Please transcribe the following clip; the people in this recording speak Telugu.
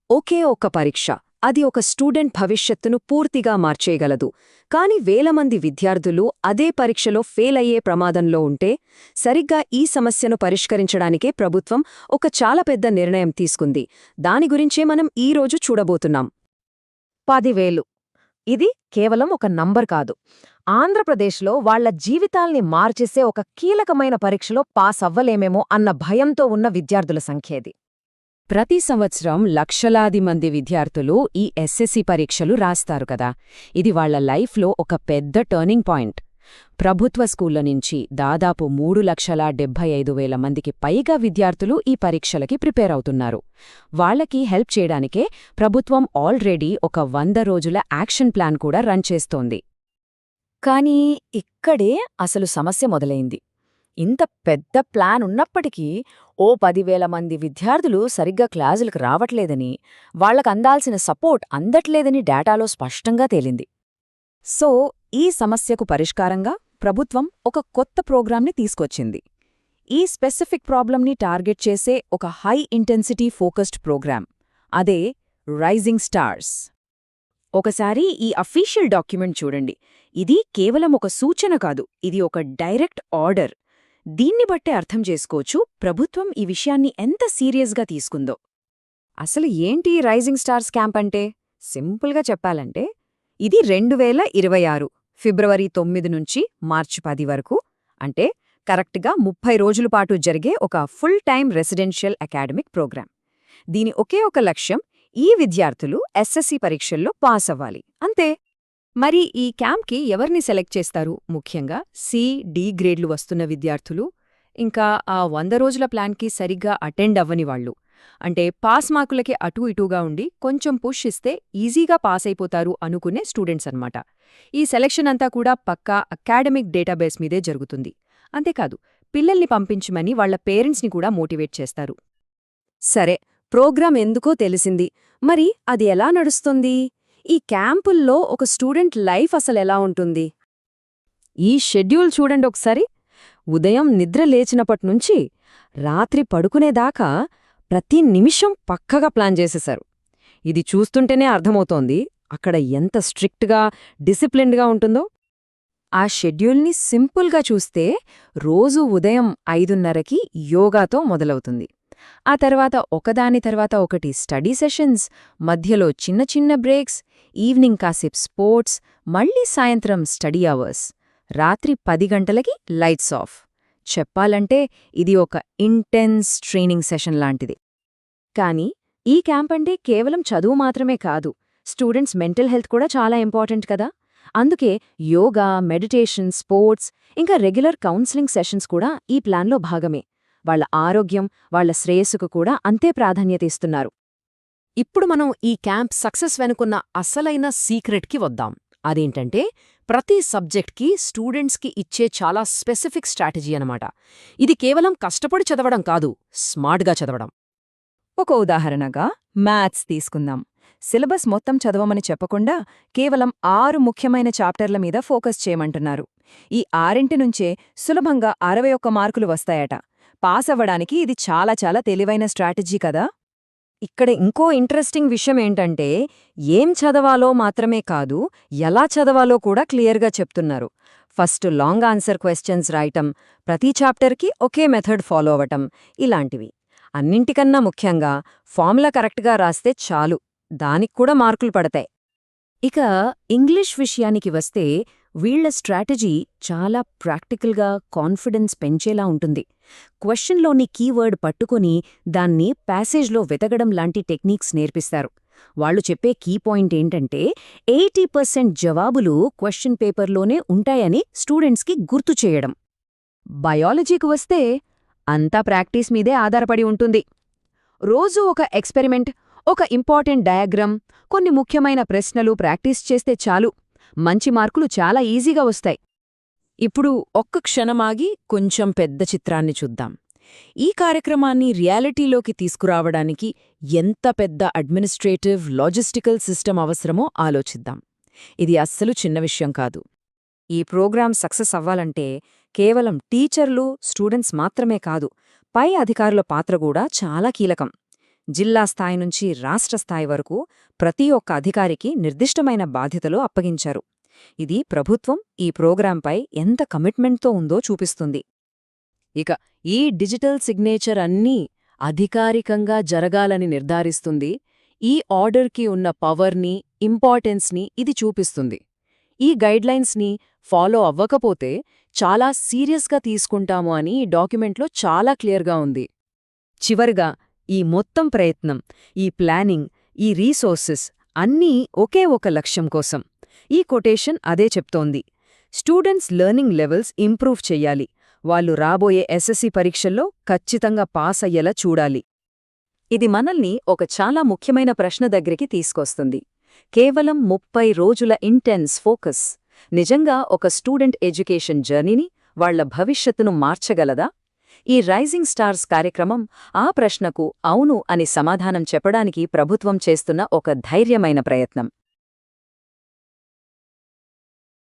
ఒకే ఒక్క పరీక్ష అది ఒక స్టూడెంట్ భవిష్యత్తును పూర్తిగా మార్చేయగలదు. కాని వేల మంది విద్యార్థులు అదే పరీక్షలో ఫెయిల్ అయ్యే ప్రమాదంలో ఉంటే సరిగ్గా ఈ సమస్యను పరిష్కరించడానికే ప్రభుత్వం ఒక చాలా పెద్ద నిర్ణయం తీసుకుంది. దాని గురించే మనం ఈరోజు చూడబోతున్నాం. 10,000 ఇది కేవలం ఒక నంబర్ కాదు. ఆంధ్రప్రదేశ్లో వాళ్ల జీవితాల్ని మార్చేసే ఒక కీలకమైన పరీక్షలో పాస్ అవ్వలేమేమో అన్న భయంతో ఉన్న విద్యార్థుల సంఖ్య ఇది. ప్రతి సంవత్సరం లక్షలాది మంది విద్యార్థులు ఈ ఎస్ఎస్సి పరీక్షలు రాస్తారు కదా. ఇది వాళ్ల లైఫ్లో ఒక పెద్ద టర్నింగ్ పాయింట్. ప్రభుత్వ స్కూళ్ల నుంచి దాదాపు 3,75,000 మందికి పైగా విద్యార్థులు ఈ పరీక్షలకి ప్రిపేర్ అవుతున్నారు. వాళ్లకి హెల్ప్ చేయడానికే ప్రభుత్వం ఆల్రెడీ ఒక 100 రోజుల యాక్షన్ ప్లాన్ కూడా రన్ చేస్తోంది. కానీ ఇక్కడే అసలు సమస్య మొదలైంది. ఇంత పెద్ద ప్లాన్ ఉన్నప్పటికీ 10,000 మంది విద్యార్థులు సరిగ్గా క్లాసులకు రావట్లేదని, వాళ్లకందాల్సిన సపోర్ట్ అందట్లేదని డేటాలో స్పష్టంగా తేలింది. సో ఈ సమస్యకు పరిష్కారంగా ప్రభుత్వం ఒక కొత్త ప్రోగ్రాంని తీసుకొచ్చింది. ఈ స్పెసిఫిక్ ప్రాబ్లంని టార్గెట్ చేసే ఒక హై ఇంటెన్సిటీ ఫోకస్డ్ ప్రోగ్రాం. అదే రైజింగ్ స్టార్స్. ఒకసారి ఈ అఫీషియల్ డాక్యుమెంట్ చూడండి. ఇది కేవలం ఒక సూచన కాదు, ఇది ఒక డైరెక్ట్ ఆర్డర్. దీన్ని బట్టే అర్థం చేసుకోవచ్చు ప్రభుత్వం ఈ విషయాన్ని ఎంత సీరియస్గా తీసుకుందో. అసలు ఏంటి రైజింగ్ స్టార్స్ క్యాంప్ అంటే? సింపుల్గా చెప్పాలంటే ఇది 2026 ఫిబ్రవరి 9 నుంచి మార్చి 10 వరకు, అంటే కరెక్ట్గా 30 రోజుల పాటు జరిగే ఒక full time residential academic program. దీని ఒకే ఒక లక్ష్యం ఈ విద్యార్థులు ఎస్ఎస్సి పరీక్షల్లో పాస్ అవ్వాలి, అంతే. మరి ఈ క్యాంప్కి ఎవరిని సెలెక్ట్ చేస్తారు? ముఖ్యంగా సి, డి గ్రేడ్లు వస్తున్న విద్యార్థులు, ఇంకా ఆ 100 రోజుల ప్లాన్కి సరిగ్గా అటెండ్ అవ్వని వాళ్ళు. అంటే పాస్ మార్కులకి అటూ ఇటూగా ఉండి కొంచెం పుష్ ఇస్తే ఈజీగా పాస్ అయిపోతారు అనుకునే స్టూడెంట్స్ అన్నమాట. ఈ సెలక్షన్ అంతా కూడా పక్కా అకాడమిక్ డేటాబేస్ మీదే జరుగుతుంది. అంతేకాదు, పిల్లల్ని పంపించమని వాళ్ల పేరెంట్స్ని కూడా మోటివేట్ చేస్తారు. సరే, ప్రోగ్రాం ఎందుకో తెలిసింది. మరి అది ఎలా నడుస్తుంది? ఈ క్యాంపుల్లో ఒక స్టూడెంట్ లైఫ్ అసలెలా ఉంటుంది? ఈ షెడ్యూల్ చూడండి ఒకసారి. ఉదయం నిద్ర లేచినప్పట్నుంచి రాత్రి పడుకునేదాకా ప్రతి నిమిషం పక్కగా ప్లాన్ చేసేశారు. ఇది చూస్తుంటేనే అర్థమవుతోంది అక్కడ ఎంత స్ట్రిక్ట్గా, డిసిప్లిన్డ్గా ఉంటుందో. ఆ షెడ్యూల్ని సింపుల్గా చూస్తే రోజూ ఉదయం 5:30కి యోగాతో మొదలవుతుంది. ఆ తర్వాత ఒకదాని తర్వాత ఒకటి స్టడీ సెషన్స్, మధ్యలో చిన్న చిన్న బ్రేక్స్, ఈవినింగ్ కాసేపు స్పోర్ట్స్, మళ్లీ సాయంత్రం స్టడీ అవర్స్, రాత్రి 10 గంటలకి లైట్స్ ఆఫ్. చెప్పాలంటే ఇది ఒక ఇంటెన్స్ ట్రైనింగ్ సెషన్ లాంటిది. కానీ ఈ క్యాంప్ అంటే కేవలం చదువు మాత్రమే కాదు, స్టూడెంట్స్ మెంటల్ హెల్త్ కూడా చాలా ఇంపార్టెంట్ కదా. అందుకే యోగా, మెడిటేషన్, స్పోర్ట్స్, ఇంకా రెగ్యులర్ కౌన్సిలింగ్ సెషన్స్ కూడా ఈ ప్లాన్లో భాగమే. వాళ్ల ఆరోగ్యం, వాళ్ల శ్రేయస్సుకు కూడా అంతే ప్రాధాన్యత ఇస్తున్నారు. ఇప్పుడు మనం ఈ క్యాంప్ సక్సెస్ వెనుకున్న అసలైన సీక్రెట్కి వద్దాం. అదేంటంటే ప్రతి సబ్జెక్ట్కి స్టూడెంట్స్కి ఇచ్చే చాలా స్పెసిఫిక్ స్ట్రాటజీ అన్నమాట. ఇది కేవలం కష్టపడి చదవడం కాదు, స్మార్ట్గా చదవడం. ఒక ఉదాహరణగా మ్యాథ్స్ తీసుకుందాం. సిలబస్ మొత్తం చదవమని చెప్పకుండా కేవలం 6 ముఖ్యమైన చాప్టర్ల మీద ఫోకస్ చేయమంటున్నారు. ఈ 6 నుంచే సులభంగా 61 మార్కులు వస్తాయట. పాస్ అవ్వడానికి ఇది చాలా చాలా తెలివైన స్ట్రాటజీ కదా. ఇక్కడ ఇంకో ఇంట్రెస్టింగ్ విషయం ఏంటంటే ఏం చదవాలో మాత్రమే కాదు, ఎలా చదవాలో కూడా క్లియర్గా చెప్తున్నారు. ఫస్ట్ లాంగ్ ఆన్సర్ క్వశ్చన్స్ రాయటం, ప్రతి చాప్టర్కి ఒకే మెథడ్ ఫాలో అవ్వటం, ఇలాంటివి. అన్నింటికన్నా ముఖ్యంగా ఫార్ములా కరెక్ట్గా రాస్తే చాలు, దానికి కూడా మార్కులు పడతాయి. ఇక ఇంగ్లీష్ విషయానికి వస్తే వీళ్ల స్ట్రాటజీ చాలా ప్రాక్టికల్గా కాన్ఫిడెన్స్ పెంచేలా ఉంటుంది. క్వశ్చన్లోని కీవర్డ్ పట్టుకొని దాన్ని ప్యాసేజ్లో వెతకడం లాంటి టెక్నిక్స్ నేర్పిస్తారు. వాళ్లు చెప్పే కీ పాయింట్ ఏంటంటే 80% జవాబులు క్వశ్చన్ పేపర్లోనే ఉంటాయని స్టూడెంట్స్కి గుర్తు చేయడం. బయాలజీకి వస్తే అంతా ప్రాక్టీస్ మీదే ఆధారపడి ఉంటుంది. రోజూ ఒక ఎక్స్పెరిమెంట్, ఒక ఇంపార్టెంట్ డయాగ్రామ్, కొన్ని ముఖ్యమైన ప్రశ్నలు ప్రాక్టీస్ చేస్తే చాలు, మంచి మార్కులు చాలా ఈజీగా వస్తాయి. ఇప్పుడు ఒక్క క్షణమాగి కొంచెం పెద్ద చిత్రాన్ని చూద్దాం. ఈ కార్యక్రమాన్ని రియాలిటీలోకి తీసుకురావడానికి ఎంత పెద్ద అడ్మినిస్ట్రేటివ్, లాజిస్టికల్ సిస్టమ్ అవసరమో ఆలోచిద్దాం. ఇది అస్సలు చిన్న విషయం కాదు. ఈ ప్రోగ్రాం సక్సెస్ అవ్వాలంటే కేవలం టీచర్లు, స్టూడెంట్స్ మాత్రమే కాదు, పై అధికారుల పాత్ర కూడా చాలా కీలకం. జిల్లా స్థాయి నుంచి రాష్ట్ర స్థాయి వరకు ప్రతి ఒక్క అధికారికి నిర్దిష్టమైన బాధ్యతలు అప్పగించారు. ఇది ప్రభుత్వం ఈ ప్రోగ్రాంపై ఎంత కమిట్మెంట్తో ఉందో చూపిస్తుంది. ఇక ఈ డిజిటల్ సిగ్నేచర్ అన్నీ అధికారికంగా జరగాలని నిర్ధారిస్తుంది. ఈ ఆర్డర్కి ఉన్న పవర్ని, ఇంపార్టెన్స్ని ఇది చూపిస్తుంది. ఈ గైడ్లైన్స్ని ఫాలో అవ్వకపోతే చాలా సీరియస్గా తీసుకుంటాము అని ఈ డాక్యుమెంట్లో చాలా క్లియర్గా ఉంది. చివరిగా ఈ మొత్తం ప్రయత్నం, ఈ ప్లానింగ్, ఈ రీసోర్సెస్ అన్నీ ఒకే ఒక లక్ష్యం కోసం. ఈ కొటేషన్ అదే చెప్తోంది. స్టూడెంట్స్ లెర్నింగ్ లెవెల్స్ ఇంప్రూవ్ చెయ్యాలి. వాళ్ళు రాబోయే ఎస్ఎస్సీ పరీక్షల్లో ఖచ్చితంగా పాస్ అయ్యేలా చూడాలి. ఇది మనల్ని ఒక చాలా ముఖ్యమైన ప్రశ్న దగ్గరికి తీసుకొస్తుంది. కేవలం 30 రోజుల ఇంటెన్స్ ఫోకస్ నిజంగా ఒక స్టూడెంట్ ఎడ్యుకేషన్ జర్నీని, వాళ్ల భవిష్యత్తును మార్చగలదా? ఈ రైజింగ్ స్టార్స్ కార్యక్రమం ఆ ప్రశ్నకు అవును అని సమాధానం చెప్పడానికి ప్రభుత్వం చేస్తున్న ఒక ధైర్యమైన ప్రయత్నం.